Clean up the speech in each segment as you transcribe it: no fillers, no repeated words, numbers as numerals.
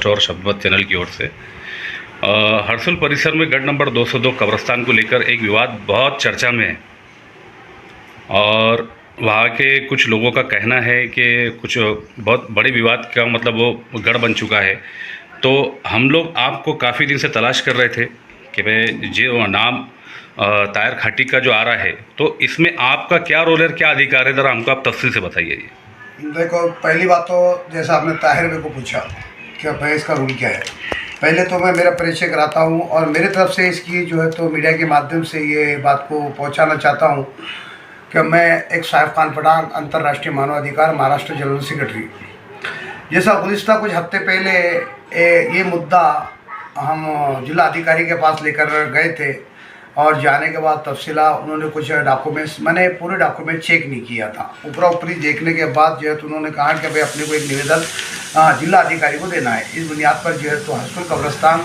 और शब्दमत चैनल की ओर से हर्सुल परिसर में गढ़ नंबर 202 कब्रिस्तान को लेकर एक विवाद बहुत चर्चा में है और वहाँ के कुछ लोगों का कहना है कि कुछ बहुत बड़े विवाद का मतलब वो गढ़ बन चुका है। तो हम लोग आपको काफ़ी दिन से तलाश कर रहे थे कि भाई जो नाम ताहिर खाटी का जो आ रहा है, तो इसमें आपका क्या रोल है, क्या अधिकार है, ज़रा हमको आप तफसील से बताइए। देखो, पहली बात तो जैसा आपने ताहिर भाई को पूछा कि भाई इसका रूल क्या है, पहले तो मैं मेरा परिचय कराता हूँ और मेरे तरफ से इसकी जो है तो मीडिया के माध्यम से ये बात को पहुँचाना चाहता हूँ कि मैं एक साइफ खान पठान, अंतर्राष्ट्रीय मानवाधिकार, महाराष्ट्र जनरल सेक्रेटरी। जैसा गुज़िश्ता कुछ हफ्ते पहले ये मुद्दा हम जिला अधिकारी के पास लेकर गए थे और जाने के बाद तफसीला उन्होंने कुछ डॉक्यूमेंट्स, मैंने पूरे डॉक्यूमेंट चेक नहीं किया था, ऊपरा ऊपरी देखने के बाद जो है तो उन्होंने कहा कि भाई अपने को एक निवेदन जिला अधिकारी को देना है। इस बुनियाद पर जो है तो हर्सुल कब्रिस्तान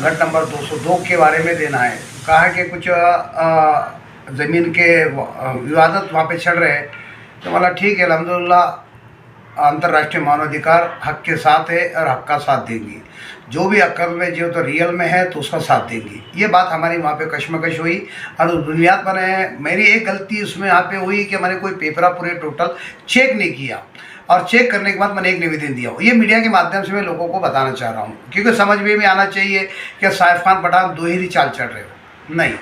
गढ़ नंबर 202 के बारे में देना है। कहा कि कुछ ज़मीन के विवादत वहाँ पे चल रहे हैं, तो बोला ठीक है, अल्हम्दुलिल्लाह अंतर्राष्ट्रीय मानवाधिकार हक के साथ है और हक का साथ देंगी, जो भी अक्ल में जो तो रियल में है तो उसका साथ देंगी। ये बात हमारी वहाँ पे कशमकश हुई और उस बुनियाद पर मेरी एक गलती उसमें यहाँ पे हुई कि मैंने कोई पेपरा पूरे टोटल चेक नहीं किया और चेक करने के बाद मैंने एक निवेदन दिया। ये मीडिया के माध्यम से मैं लोगों को बताना चाह रहा हूँ, क्योंकि समझ में आना चाहिए कि साइफ खान पठान दोहरी चाल चल रहे हो। नहीं,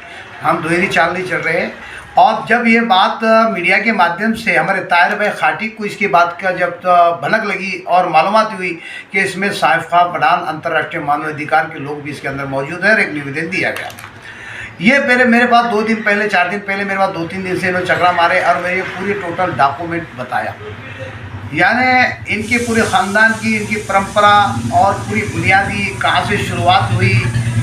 हम दोहरी चाल नहीं चल रहे हैं। और जब ये बात मीडिया के माध्यम से हमारे ताहिर भाई खाटी को इसकी बात का जब भनक लगी और मालूमात हुई कि इसमें साइफ खान पठान, अंतर्राष्ट्रीय मानवाधिकार के लोग भी इसके अंदर मौजूद हैं और एक निवेदन दिया गया। ये मेरे पास 2 दिन पहले, 4 दिन पहले मेरे पास 2-3 दिन से इन्होंने चकरा मारे और मेरे पूरी टोटल डॉक्यूमेंट बताया, यानी इनके पूरे ख़ानदान की, इनकी परंपरा और पूरी बुनियादी कहाँ से शुरुआत हुई,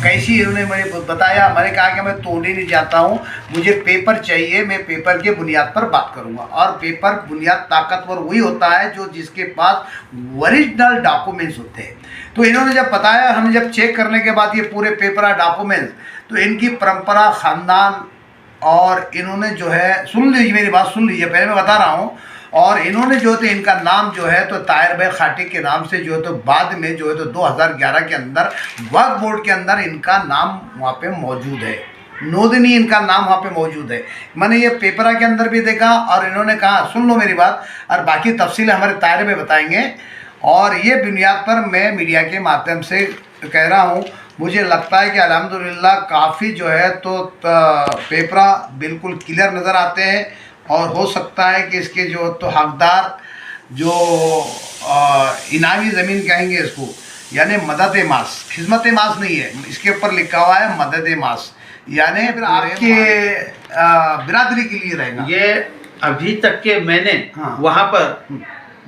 कैसी इन्होंने मुझे बताया। मैंने कहा कि मैं तोड़ने नहीं जाता हूँ, मुझे पेपर चाहिए, मैं पेपर के बुनियाद पर बात करूँगा। और पेपर बुनियाद ताकतवर वही होता है जो जिसके पास ओरिजिनल डॉक्यूमेंट्स होते हैं। तो इन्होंने जब बताया, हमने जब चेक करने के बाद ये पूरे पेपर डॉक्यूमेंट्स, तो इनकी परंपरा, ख़ानदान और इन्होंने जो है, सुन लीजिए मेरी बात, सुन लीजिए, पहले मैं बता रहा हूँ। और इन्होंने जो है तो इनका नाम जो है तो ताहिर भाई खाटी के नाम से जो है तो बाद में जो है तो 2011 के अंदर वक्फ बोर्ड के अंदर इनका नाम वहाँ पे मौजूद है, नोदनी इनका नाम वहाँ पे मौजूद है। मैंने ये पेपरा के अंदर भी देखा और इन्होंने कहा, सुन लो मेरी बात, और बाकी तफसीलें हमारे ताहिर में बताएंगे। और ये बुनियाद पर मैं मीडिया के माध्यम से कह रहा हूँ, मुझे लगता है कि अल्हम्दुलिल्लाह काफ़ी जो है तो पेपरा बिल्कुल क्लियर नज़र आते हैं और हो सकता है कि इसके जो तो हकदार जो इनामी ज़मीन कहेंगे इसको, यानी मदद मास, खिदमत मास नहीं है, इसके ऊपर लिखा हुआ है मदद मास, यानी फिर आपके बिरादरी के लिए रहेगा। ये अभी तक के मैंने वहाँ पर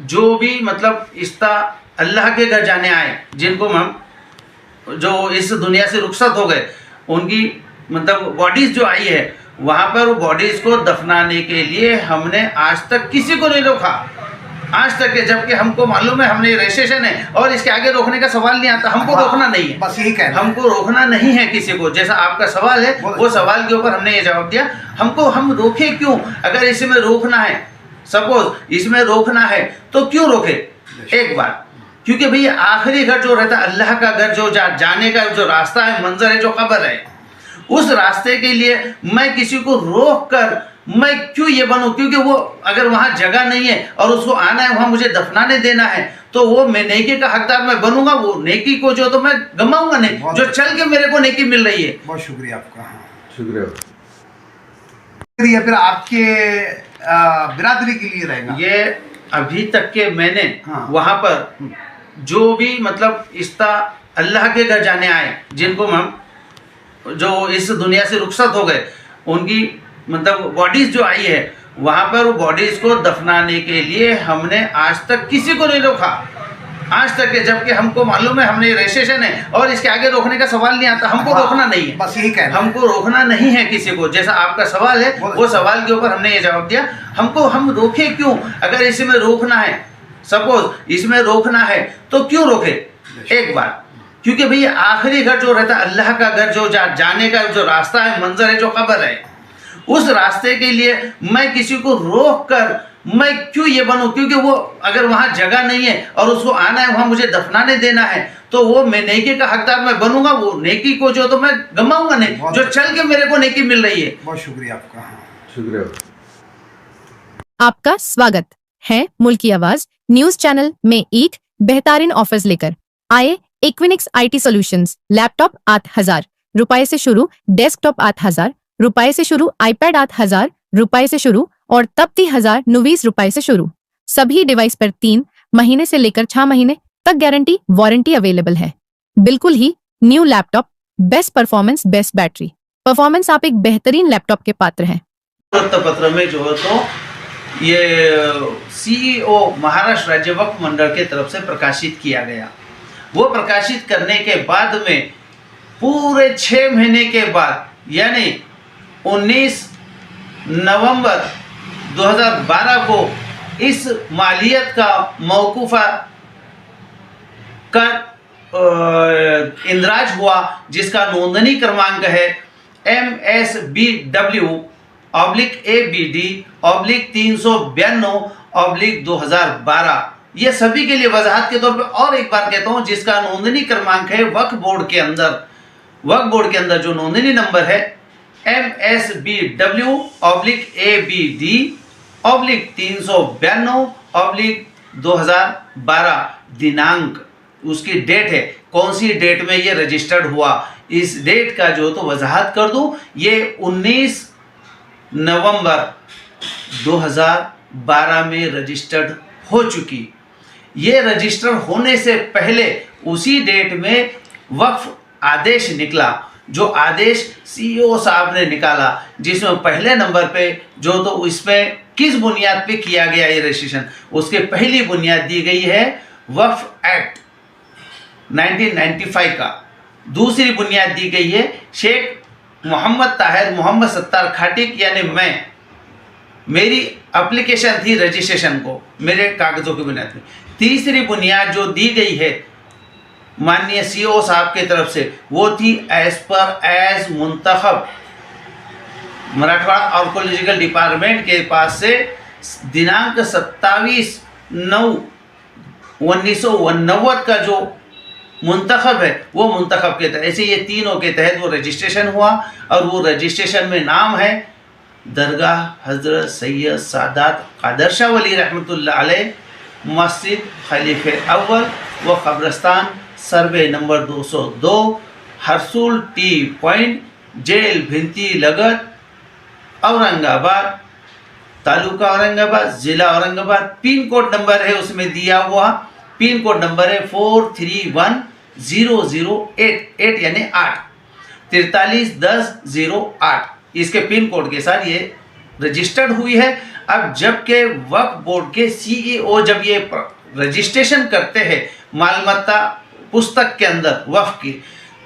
जो भी मतलब इस्ता अल्लाह के घर जाने आए, जिनको हम जो इस दुनिया से रुखसत हो गए, उनकी मतलब बॉडीज़ जो आई है, वहाँ पर वो बॉडीज़ को दफनाने के लिए हमने आज तक किसी को नहीं रोका, आज तक है, जबकि हमको मालूम है हमने रजिस्ट्रेशन है और इसके आगे रोकने का सवाल नहीं आता। हमको रोकना नहीं है, बस यही कहना, हमको रोकना नहीं है किसी को। जैसा आपका सवाल है, वो सवाल के ऊपर हमने ये जवाब दिया। हम रोके क्यों? अगर इसमें रोकना है, सपोज इसमें रोकना है, तो क्यों रोके? एक बात, क्योंकि भाई आखिरी घर जो रहता है, अल्लाह का घर, जो जाने का जो रास्ता है, मंजर है, जो कब्र है, उस रास्ते के लिए मैं किसी को रोक कर मैं क्यों ये बनूं? क्योंकि वो अगर वहाँ जगह नहीं है और उसको आना है, वहाँ मुझे दफनाने देना है, तो वो मैं नेकी का हकदार मैं बनूंगा, वो नेकी को जो तो मैं गमाऊंगा नहीं, जो चल के मेरे को नेकी मिल रही है। बहुत शुक्रिया आपका। शुक्रिया। फिर आपके बिरादरी के लिए रहेगा। ये अभी तक के मैंने वहाँ पर जो भी मतलब इस्ता अल्लाह के घर जाने आए, जिनको हम जो इस दुनिया से रुखसत हो गए, उनकी मतलब बॉडीज़ जो आई है, वहाँ पर वो बॉडीज़ को दफनाने के लिए हमने आज तक किसी को नहीं रोका, आज तक है, जबकि हमको मालूम है हमने रजिस्ट्रेशन है और इसके आगे रोकने का सवाल नहीं आता। हमको रोकना नहीं है, बस यही कहना, हमको रोकना नहीं है किसी को। जैसा आपका सवाल है, वो सवाल के ऊपर हमने ये जवाब दिया। हम रोके क्यों? अगर इसमें रोकना है, सपोज इसमें रोकना है, तो क्यों रोके? एक बात, क्योंकि भाई आखिरी घर जो रहता है, अल्लाह का घर, जो जाने का जो रास्ता है, मंजर है, जो कब्र है, उस रास्ते के लिए मैं किसी को रोक कर मैं क्यों ये बनूं? क्योंकि वो अगर वहाँ जगह नहीं है और उसको आना है, वहाँ मुझे दफनाने देना है, तो वो मैं नेकी का हकदार मैं बनूंगा, वो नेकी को जो तो मैं गमाऊंगा नहीं, जो चल के मेरे को नेकी मिल रही है। बहुत शुक्रिया आपका। हाँ, शुक्रिया। आपका स्वागत है मुल्क की आवाज न्यूज चैनल में एक बेहतरीन ऑफर्स लेकर आए। इक्विनिक्स IT सॉल्यूशंस, लैपटॉप 8,000 रुपए से शुरू, डेस्कटॉप 8,000 रुपए से शुरू, iPad 8,000 रुपए से शुरू और तब 30,029 रुपए से शुरू। सभी डिवाइस पर 3 महीने से लेकर 6 महीने तक गारंटी वारंटी अवेलेबल है। बिल्कुल ही new laptop, best performance, best battery performance, आप एक बेहतरीन लैपटॉप के पात्र हैं। वृत्तपत्र में जो है तो ये CEO महाराष्ट्र राज्य वक्फ मंडल के तरफ से प्रकाशित किया गया। वो प्रकाशित करने के बाद में पूरे 6 महीने के बाद यानी 19 नवंबर 2012 को इस मालियत का मौकूफा कर इंदराज हुआ, जिसका नोंदनी क्रमांक है MSBW/ABD/392/2012। ये सभी के लिए वजाहत के तौर पे और एक बार कहता हूँ, जिसका नोंदनी क्रमांक है वक्फ बोर्ड के अंदर जो नोंदनी नंबर है MSBW/ABD/392/2012, दिनांक उसकी डेट है, कौन सी डेट में ये रजिस्टर्ड हुआ, इस डेट का जो तो वजाहत कर दूं, ये 19 नवंबर 2012 में रजिस्टर्ड हो चुकी। ये रजिस्टर होने से पहले उसी डेट में वक्फ आदेश निकला, जो आदेश CEO साहब ने निकाला, जिसमें पहले नंबर पे जो तो इसमें किस बुनियाद पे किया गया ये रजिस्ट्रेशन, उसके पहली बुनियाद दी गई है वक्फ एक्ट 1995 का। दूसरी बुनियाद दी गई है शेख मोहम्मद ताहिर मोहम्मद सत्तार खाटिक यानी मेरी एप्लीकेशन थी रजिस्ट्रेशन को, मेरे कागजों की बुनियाद में। तीसरी बुनियाद जो दी गई है माननीय CEO साहब की तरफ से, वो थी एज मुंतखब मराठवाड़ा आर्कोलॉजिकल डिपार्टमेंट के पास से दिनांक 27/9/1989 का जो मुंतखब है, वो मुंतखब के तहत, ऐसे ये तीनों के तहत वो रजिस्ट्रेशन हुआ। और वो रजिस्ट्रेशन में नाम है दरगाह हजरत सैयद सादात कादर शाह वली रहमतुल्लाह अलैह, मस्जिद खलीफे अव्वल व कब्रस्तान, survey number 202, Harsul T point, jail भिंती लगत, औरंगाबाद, तालुका औरंगाबाद, ज़िला औरंगाबाद। पिन कोड नंबर है उसमें दिया हुआ, पिन कोड नंबर है 431008 यानी 8 431008। इसके पिन कोड के साथ ये रजिस्टर्ड हुई है। अब जबकि वक्फ बोर्ड के CEO जब ये रजिस्ट्रेशन करते हैं मालमत्ता पुस्तक के अंदर वक्फ की,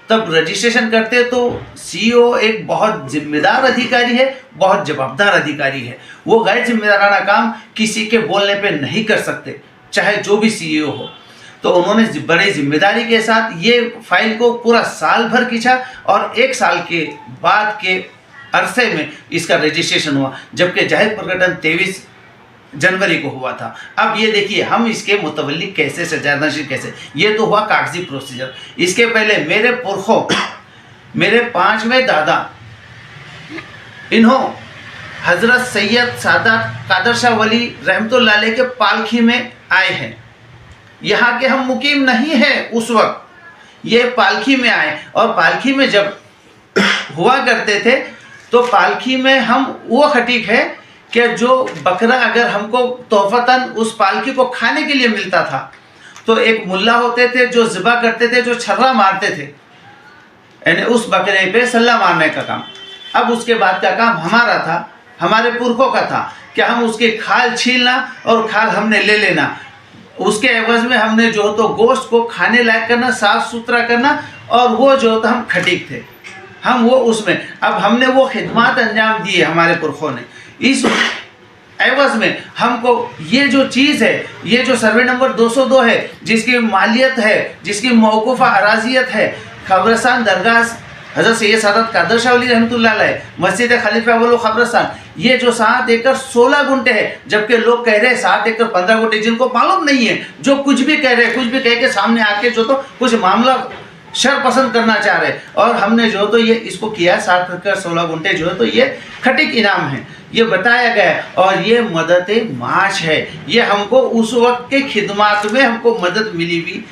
तब रजिस्ट्रेशन करते तो CEO एक बहुत जिम्मेदार अधिकारी है, बहुत जवाबदार अधिकारी है। वो गैर जिम्मेदाराना काम किसी के बोलने पे नहीं कर सकते, चाहे जो भी CEO हो। तो उन्होंने बड़ी जिम्मेदारी के साथ ये फाइल को पूरा साल भर खींचा और 1 साल के बाद के अरसे में इसका रजिस्ट्रेशन हुआ, जबकि जाहिर प्रकटन 23 जनवरी को हुआ था। अब ये देखिए हम इसके मुतवल्ली कैसे सजादनशीन कैसे, ये तो हुआ कागजी प्रोसीजर। इसके पहले मेरे पुरखों, मेरे 5वें दादा, इन्हों हजरत सैयद सादात कादर शाह वली रहमतुल्लाह अलैह के पालखी में आए हैं। यहाँ के हम मुकीम नहीं हैं उस वक्त, ये पालखी में आए। और पालखी में जब हुआ करते थे तो पालखी में हम वो खटीक है कि जो बकरा अगर हमको तोहफतन उस पालकी को खाने के लिए मिलता था, तो एक मुल्ला होते थे जो ज़िबा करते थे, जो छर्रा मारते थे, यानी उस बकरे पे सल्ला मारने का काम। अब उसके बाद का काम हमारा था, हमारे पुरखों का था कि हम उसके खाल छीलना और खाल हमने ले लेना। उसके एवज में हमने जो तो गोश्त को खाने लायक करना, साफ़ सुथरा करना, और वो जो तो हम खटीक थे, हम वो उसमें। अब हमने वो खिदमत अंजाम दिए हमारे पुरखों ने, इस एवज में हमको ये जो चीज़ है, ये जो सर्वे नंबर 202 है, जिसकी मालियत है, जिसकी मौकूफ़ा अराजियत है, खबरस्तान दरगाह हज़रत सैयद सादत कादर शाह वली रहमतुल्लाह अलैह, मस्जिद खलीफा अव्वल कब्रिस्तान, ये जो 7 एकड़ 16 गुंठे है, जबकि लोग कह रहे हैं 7 एकड़ 15 गुंठे, जिनको मालूम नहीं है, जो कुछ भी कह रहे हैं, कुछ भी कह के सामने आके जो तो कुछ मामला शर पसंद करना चाह रहे, और हमने जो तो ये इसको किया 7 एकड़ 16 गुंठे जो है तो ये खटीक इनाम है, ये बताया गया। और ये मदद माश है, ये हमको उस वक्त के खिदमात में हमको मदद मिली हुई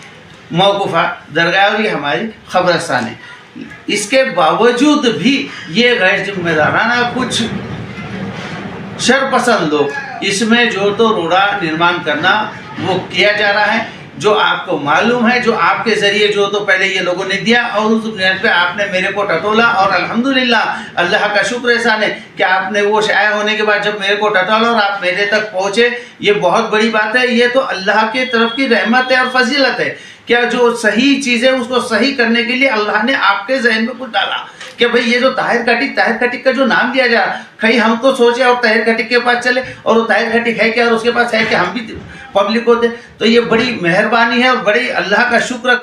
मौकूफ़ा दरगाह, और ये हमारी कब्रिस्तान है। इसके बावजूद भी ये गैर जिम्मेदाराना कुछ शरपसंद लोग इसमें जो तो रोड़ा निर्माण करना वो किया जा रहा है, जो आपको मालूम है, जो आपके ज़रिए जो तो पहले ये लोगों ने दिया, और उस बुनियाद पे आपने मेरे को टटोला, और अल्हम्दुलिल्लाह अल्लाह का शुक्र एहसान है कि आपने वो शाया होने के बाद जब मेरे को टटोला और आप मेरे तक पहुँचे, ये बहुत बड़ी बात है। ये तो अल्लाह के तरफ की रहमत है और फजीलत है, क्या जो सही चीज़ है उसको सही करने के लिए अल्लाह ने आपके जहन में कुछ डाला कि भाई ये जो ताहिर खटीक का जो नाम दिया जा रहा, कहीं हम तो सोचे और ताहिर खटीक के पास चले, और वो ताहिर खटीक है क्या और उसके पास है कि हम भी पब्लिक को दे, तो ये बड़ी मेहरबानी है और बड़ी अल्लाह का शुक्र।